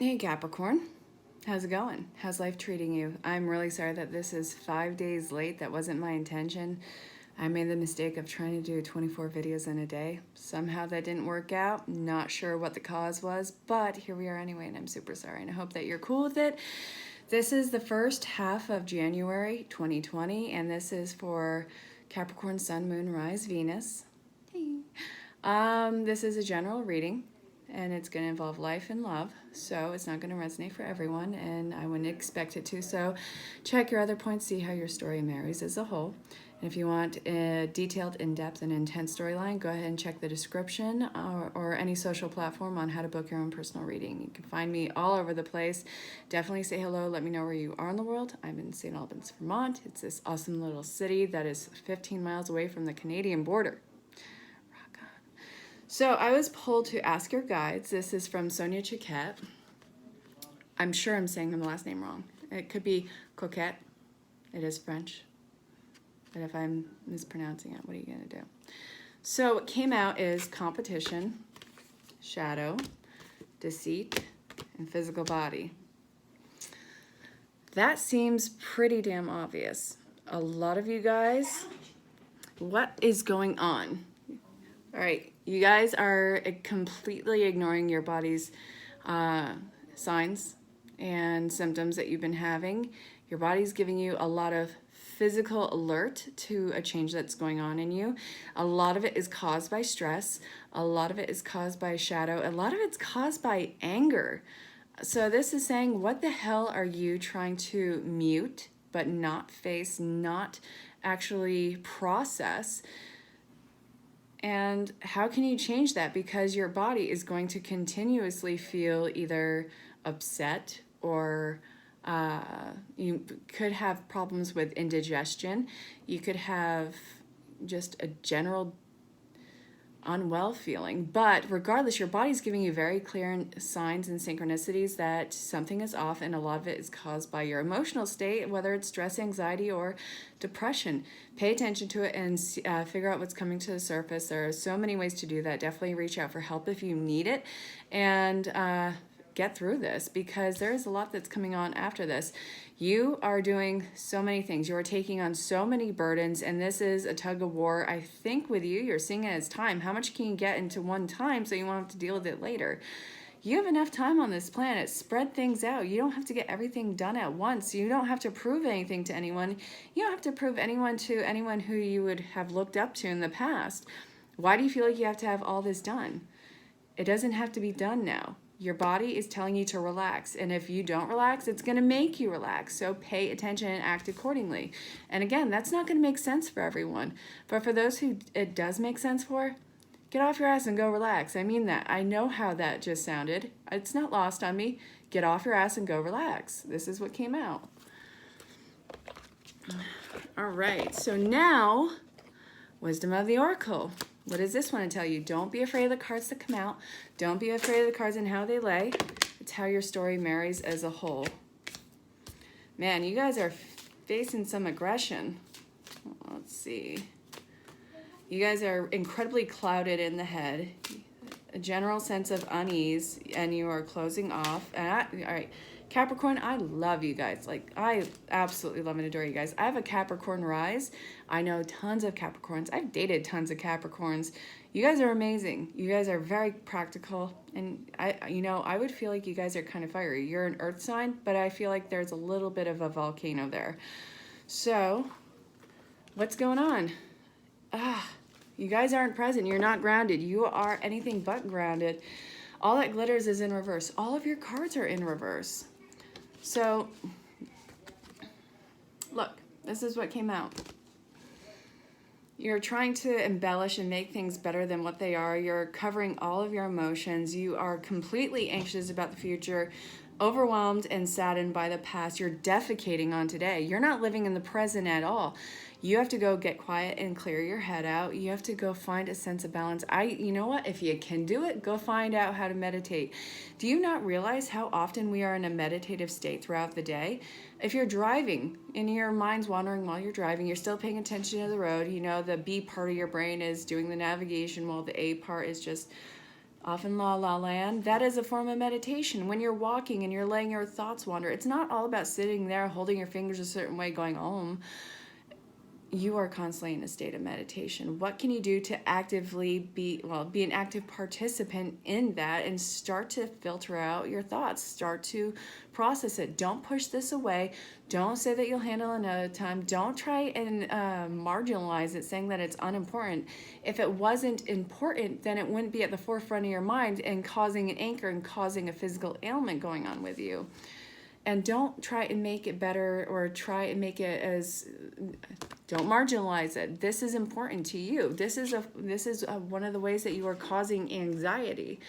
Hey Capricorn, how's it going? How's life treating you? I'm really sorry that this is 5 days late. That wasn't my intention. I made the mistake of trying to do 24 videos in a day. Somehow that didn't work out. Not sure what the cause was, but here we are anyway, and I'm super sorry, and I hope that you're cool with it. This is the first half of January 2020, and this is for Capricorn Sun, Moon, Rise, Venus. Hey. This is a general reading, and it's going to involve life and love, so it's not going to resonate for everyone, and I wouldn't expect it to. So check your other points, see how your story marries as a whole. And if you want a detailed, in-depth, and intense storyline, go ahead and check the description or any social platform on how to book your own personal reading. You can find me all over the place. Definitely say hello. Let me know where you are in the world. I'm in St. Albans, Vermont. It's this awesome little city that is 15 miles away from the Canadian border. Rock on. So I was pulled to ask your guides. This is from Sonia Chiquette. I'm sure I'm saying the last name wrong. It could be Coquette. It is French. But if I'm mispronouncing it, what are you going to do? So what came out is competition, shadow, deceit, and physical body. That seems pretty damn obvious. A lot of you guys, what is going on? All right, you guys are completely ignoring your body's signs and symptoms that you've been having. Your body's giving you a lot of physical alert to a change that's going on in you. A lot of it is caused by stress. A lot of it is caused by shadow. A lot of it's caused by anger. So this is saying, what the hell are you trying to mute, but not face, not actually process? And how can you change that? Because your body is going to continuously feel either upset or you could have problems with indigestion. You could have just a general unwell feeling. But regardless, your body's giving you very clear signs and synchronicities that something is off, and a lot of it is caused by your emotional state, whether it's stress, anxiety, or depression. Pay attention to it and figure out what's coming to the surface. There are so many ways to do that. Definitely reach out for help if you need it, and get through this, because there is a lot that's coming on after this. You are doing so many things. You are taking on so many burdens, and this is a tug of war. I think with you, you're seeing it as time. How much can you get into one time so you won't have to deal with it later? You have enough time on this planet. Spread things out. You don't have to get everything done at once. You don't have to prove anything to anyone. You don't have to prove anyone to anyone who you would have looked up to in the past. Why do you feel like you have to have all this done? It doesn't have to be done now. Your body is telling you to relax, and if you don't relax, it's going to make you relax. So pay attention and act accordingly. And again, that's not going to make sense for everyone, but for those who it does make sense for, get off your ass and go relax. I mean that. I know how that just sounded. It's not lost on me. Get off your ass and go relax. This is what came out. All right, so now, Wisdom of the Oracle. What does this want to tell you? Don't be afraid of the cards that come out. Don't be afraid of the cards and how they lay. It's how your story marries as a whole. Man, you guys are facing some aggression. Let's see. You guys are incredibly clouded in the head. A general sense of unease, and you are closing off. All right. Capricorn, I love you guys. Like, I absolutely love and adore you guys. I have a Capricorn rise. I know tons of Capricorns. I've dated tons of Capricorns. You guys are amazing. You guys are very practical. And I would feel like you guys are kind of fiery. You're an earth sign, but I feel like there's a little bit of a volcano there. So, what's going on? You guys aren't present. You're not grounded. You are anything but grounded. All that glitters is in reverse. All of your cards are in reverse. So, look, this is what came out. You're trying to embellish and make things better than what they are. You're covering all of your emotions. You are completely anxious about the future, overwhelmed and saddened by the past. You're defecating on today. You're not living in the present at all. You have to go get quiet and clear your head out. You have to go find a sense of balance. You know what? If you can do it, go find out how to meditate. Do you not realize how often we are in a meditative state throughout the day? If you're driving and your mind's wandering while you're driving, you're still paying attention to the road. You know, the B part of your brain is doing the navigation while the A part is just Off in La La Land, that is a form of meditation. When you're walking and you're letting your thoughts wander, it's not all about sitting there holding your fingers a certain way going om. You are constantly in a state of meditation. What can you do to actively be an active participant in that and start to filter out your thoughts, start to process it. Don't push this away. Don't say that you'll handle another time. Don't try and marginalize it, saying that it's unimportant. If it wasn't important, then it wouldn't be at the forefront of your mind and causing an anchor and causing a physical ailment going on with you. And don't try and make it better or try and make it as, don't marginalize it. This is important to you. This is one of the ways that you are causing anxiety.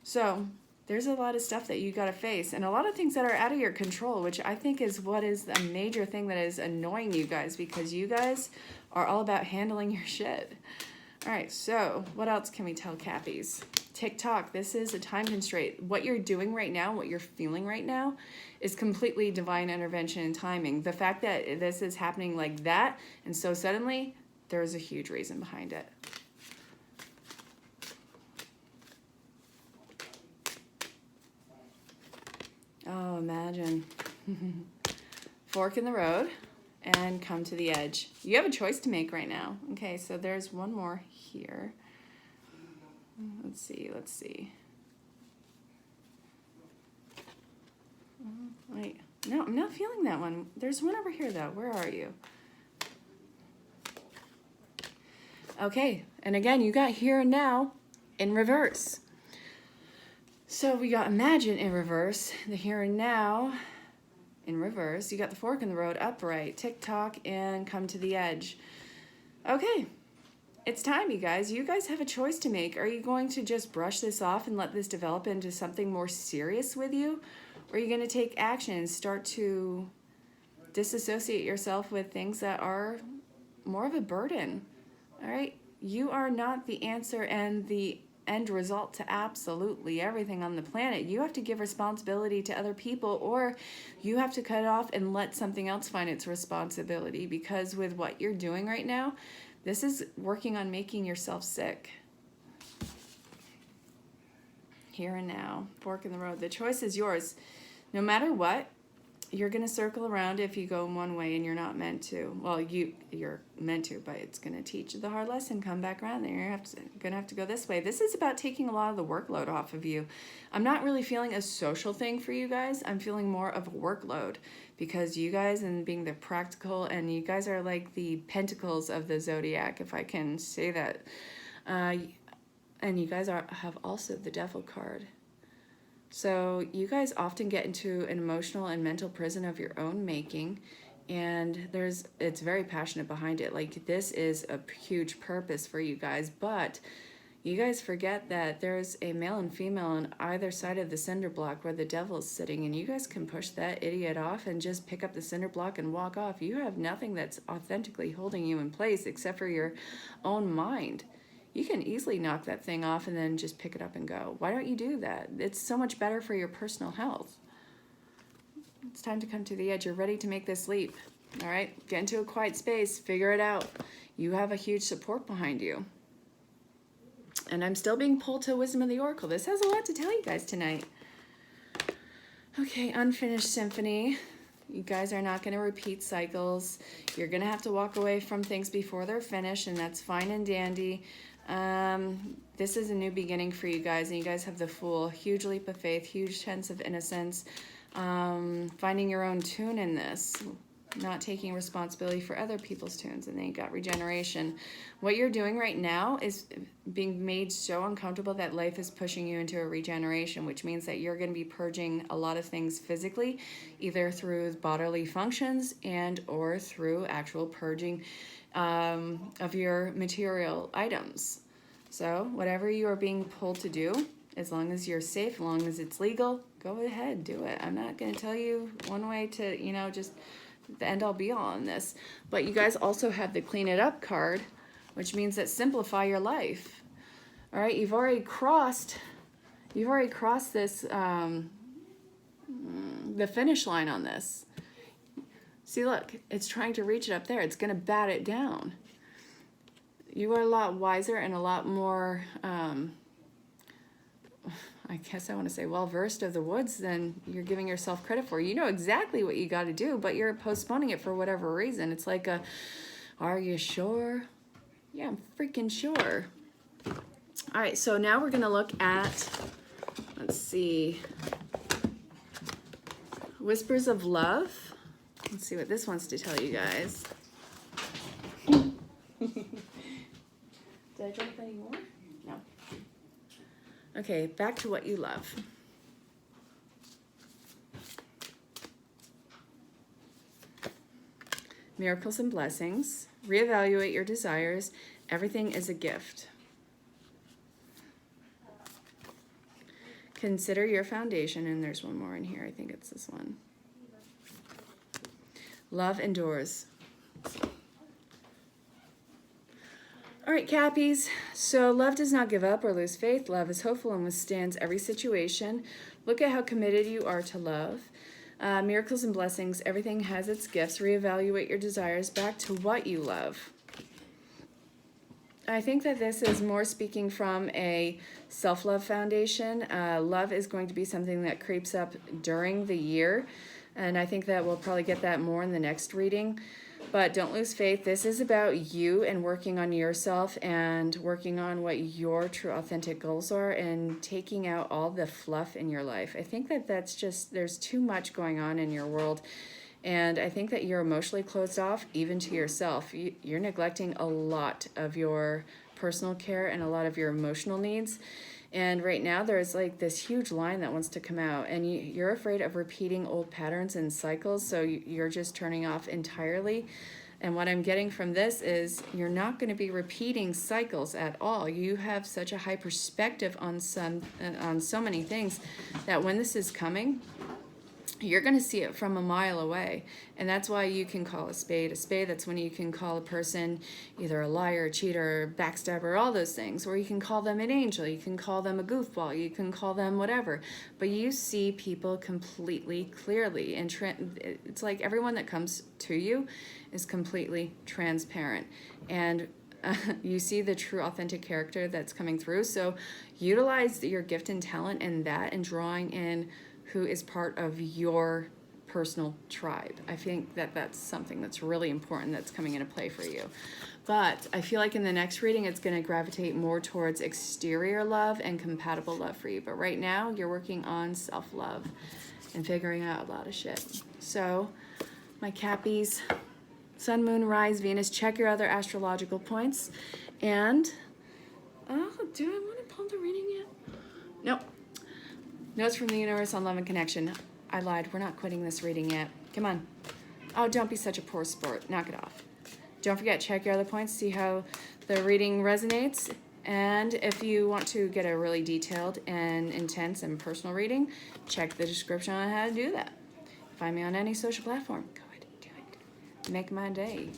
So there's a lot of stuff that you got to face and a lot of things that are out of your control, which I think is what is a major thing that is annoying you guys, because you guys are all about handling your shit. All right, so what else can we tell Cappies? TikTok, this is a time constraint. What you're doing right now, what you're feeling right now, is completely divine intervention and timing. The fact that this is happening like that and so suddenly, there's a huge reason behind it. Oh, imagine. Fork in the road and come to the edge. You have a choice to make right now. Okay, so there's one more here. Let's see. Wait, no, I'm not feeling that one. There's one over here, though. Where are you? Okay, and again, you got here and now in reverse. So we got imagine in reverse, the here and now in reverse. You got the fork in the road upright, TikTok, and come to the edge. Okay. It's time, you guys. You guys have a choice to make. Are you going to just brush this off and let this develop into something more serious with you? Or are you going to take action and start to disassociate yourself with things that are more of a burden? All right? You are not the answer and the end result to absolutely everything on the planet. You have to give responsibility to other people, or you have to cut it off and let something else find its responsibility, because with what you're doing right now, this is working on making yourself sick. Here and now, fork in the road. The choice is yours. No matter what, you're going to circle around if you go one way and you're not meant to. Well, you're meant to, but it's going to teach you the hard lesson. Come back around, and you're going to have to go this way. This is about taking a lot of the workload off of you. I'm not really feeling a social thing for you guys. I'm feeling more of a workload, because you guys, and being the practical, and you guys are like the pentacles of the zodiac, if I can say that. And you guys have also the devil card. So you guys often get into an emotional and mental prison of your own making, and it's very passionate behind it. Like, this is a huge purpose for you guys, but you guys forget that there's a male and female on either side of the cinder block where the devil is sitting, and you guys can push that idiot off and just pick up the cinder block and walk off. You have nothing that's authentically holding you in place except for your own mind. You can easily knock that thing off and then just pick it up and go. Why don't you do that? It's so much better for your personal health. It's time to come to the edge. You're ready to make this leap. All right? Get into a quiet space. Figure it out. You have a huge support behind you. And I'm still being pulled to Wisdom of the Oracle. This has a lot to tell you guys tonight. Okay, unfinished symphony. You guys are not going to repeat cycles. You're going to have to walk away from things before they're finished, and that's fine and dandy. This is a new beginning for you guys, and you guys have the Fool. Huge leap of faith, huge sense of innocence. Finding your own tune in this. Not taking responsibility for other people's tunes. And then you got regeneration. What you're doing right now is being made so uncomfortable that life is pushing you into a regeneration, which means that you're going to be purging a lot of things physically, either through bodily functions and or through actual purging of your material items. So whatever you are being pulled to do, as long as you're safe, as long as it's legal, go ahead, do it. I'm not going to tell you one way to, just the end all be all on this. But you guys also have the clean it up card, which means that simplify your life. All right, you've already crossed this, the finish line on this. See, look, it's trying to reach it up there. It's going to bat it down. You are a lot wiser and a lot more I guess I want to say well-versed of the woods than you're giving yourself credit for. You know exactly what you got to do, but you're postponing it for whatever reason. It's like a, are you sure? Yeah, I'm freaking sure. All right, so now we're going to look at, let's see, Whispers of Love. Let's see what this wants to tell you guys. Did I drop any more? No. Okay, back to what you love. Miracles and blessings. Reevaluate your desires. Everything is a gift. Consider your foundation, and there's one more in here. I think it's this one. Love endures. All right, Cappies. So love does not give up or lose faith. Love is hopeful and withstands every situation. Look at how committed you are to love. Miracles and blessings. Everything has its gifts. Reevaluate your desires back to what you love. I think that this is more speaking from a self-love foundation. Love is going to be something that creeps up during the year, and I think that we'll probably get that more in the next reading. But don't lose faith. This is about you and working on yourself and working on what your true authentic goals are and taking out all the fluff in your life. I think that that's just, there's too much going on in your world. And I think that you're emotionally closed off, even to yourself. You're neglecting a lot of your personal care and a lot of your emotional needs. And right now there's like this huge line that wants to come out, and you're afraid of repeating old patterns and cycles, so you're just turning off entirely. And what I'm getting from this is you're not going to be repeating cycles at all. You have such a high perspective on so many things that when this is coming, you're going to see it from a mile away. And that's why you can call a spade a spade. That's when you can call a person either a liar, cheater, backstabber, all those things. Or you can call them an angel. You can call them a goofball. You can call them whatever. But you see people completely clearly. And it's like everyone that comes to you is completely transparent. And you see the true authentic character that's coming through. So utilize your gift and talent in that and drawing in who is part of your personal tribe. I think that that's something that's really important that's coming into play for you. But I feel like in the next reading, it's going to gravitate more towards exterior love and compatible love for you. But right now, you're working on self-love and figuring out a lot of shit. So, my Cappies, Sun, Moon, Rise, Venus, check your other astrological points. And, do I want to pull the reading yet? Nope. Notes from the universe on love and connection. I lied. We're not quitting this reading yet. Come on. Oh, don't be such a poor sport. Knock it off. Don't forget, check your other points. See how the reading resonates. And if you want to get a really detailed and intense and personal reading, check the description on how to do that. Find me on any social platform. Go ahead and do it. Make my day.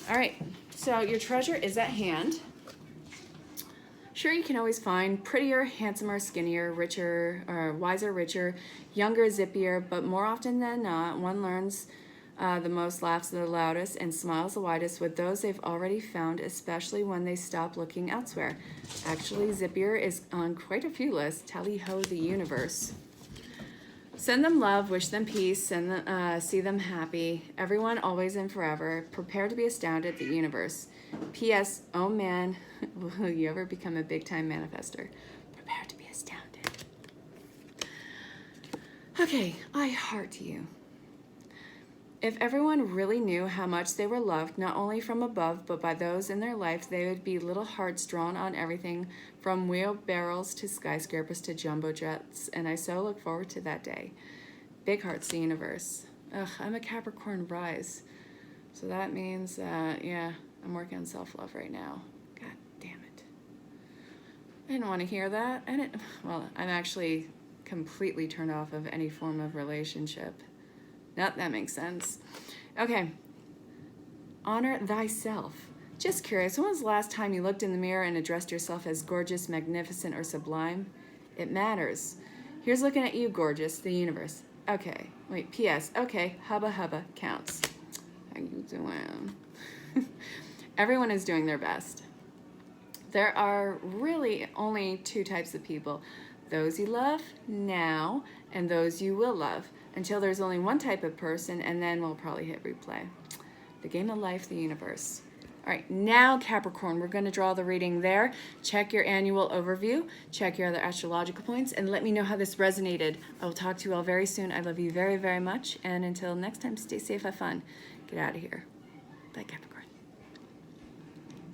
All right. So your treasure is at hand. Sure, you can always find prettier, handsomer, skinnier, richer, or wiser, richer, younger, zippier, but more often than not, one learns the most, laughs the loudest, and smiles the widest with those they've already found, especially when they stop looking elsewhere. Actually, zippier is on quite a few lists. Tally-ho the universe. Send them love, wish them peace, see them happy. Everyone, always and forever. Prepare to be astounded at the universe. P.S. Oh man, will you ever become a big-time manifester? Prepare to be astounded. Okay, I heart you. If everyone really knew how much they were loved, not only from above, but by those in their life, they would be little hearts drawn on everything from wheelbarrows to skyscrapers to jumbo jets, and I so look forward to that day. Big hearts, the universe. Ugh, I'm a Capricorn rise, so that means, yeah, I'm working on self-love right now. God damn it. I didn't want to hear that. Well, I'm actually completely turned off of any form of relationship. Nope, that makes sense. Okay. Honor thyself. Just curious, when was the last time you looked in the mirror and addressed yourself as gorgeous, magnificent, or sublime? It matters. Here's looking at you, gorgeous, the universe. Okay. Wait, P.S. Okay, hubba hubba counts. How you doing? Everyone is doing their best. There are really only two types of people: those you love now and those you will love, until there's only one type of person, and then we'll probably hit replay. The game of life, the universe. All right, now Capricorn, we're going to draw the reading there. Check your annual overview, check your other astrological points, and let me know how this resonated. I will talk to you all very soon. I love you very, very much. And until next time, stay safe, have fun. Get out of here. Bye, Capricorn.